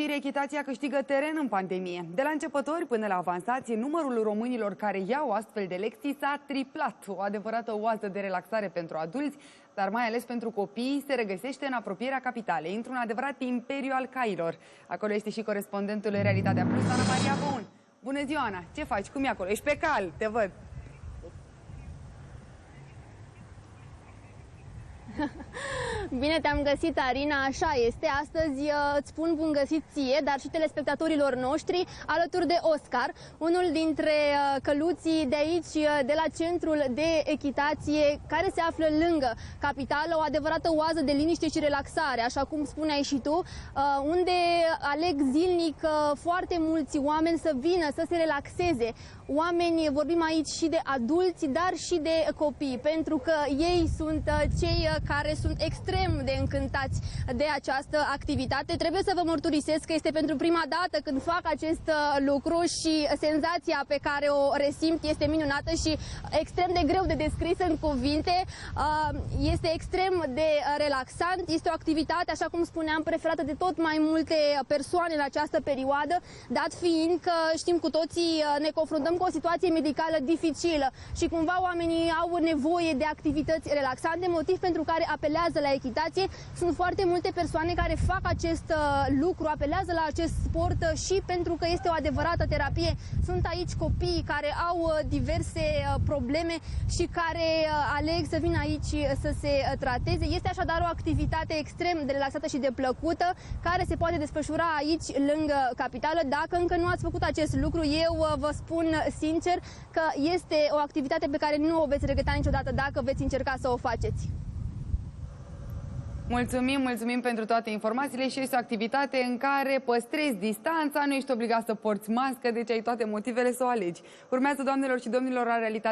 știri, echitația câștigă teren în pandemie. De la începători până la avansați, numărul românilor care iau astfel de lecții s-a triplat. O adevărată oază de relaxare pentru adulți, dar mai ales pentru copii, se regăsește în apropierea capitalei, într-un adevărat imperiu al cailor. Acolo este și corespondentul Realitatea Plus, Ana Maria Bun. Bună ziua, Ana! Ce faci? Cum e acolo? Ești pe cal, te văd! Bine te-am găsit, Arina, așa este. Astăzi îți spun bun găsit ție, dar și telespectatorilor noștri, alături de Oscar, unul dintre căluții de aici, de la Centrul de Echitație, care se află lângă capitală, o adevărată oază de liniște și relaxare, așa cum spuneai și tu, unde aleg zilnic foarte mulți oameni să vină, să se relaxeze. Oameni, vorbim aici și de adulți, dar și de copii, pentru că ei sunt cei care sunt extrem de încântați de această activitate. Trebuie să vă mărturisesc că este pentru prima dată când fac acest lucru și senzația pe care o resimt este minunată și extrem de greu de descris în cuvinte. Este extrem de relaxant, este o activitate, așa cum spuneam, preferată de tot mai multe persoane în această perioadă, dat fiind că știm cu toții, ne confruntăm cu o situație medicală dificilă și cumva oamenii au nevoie de activități relaxante, motiv pentru care apelează la echitație. Sunt foarte multe persoane care fac acest lucru, apelează la acest sport și pentru că este o adevărată terapie. Sunt aici copii care au diverse probleme și care aleg să vină aici să se trateze. Este așadar o activitate extrem de relaxată și de plăcută care se poate desfășura aici lângă capitală. Dacă încă nu ați făcut acest lucru, eu vă spun sincer că este o activitate pe care nu o veți regreta niciodată dacă veți încerca să o faceți. Mulțumim pentru toate informațiile și este o activitate în care păstrezi distanța, nu ești obligat să porți mască, deci ai toate motivele să o alegi. Urmează, doamnelor și domnilor, la Realitate.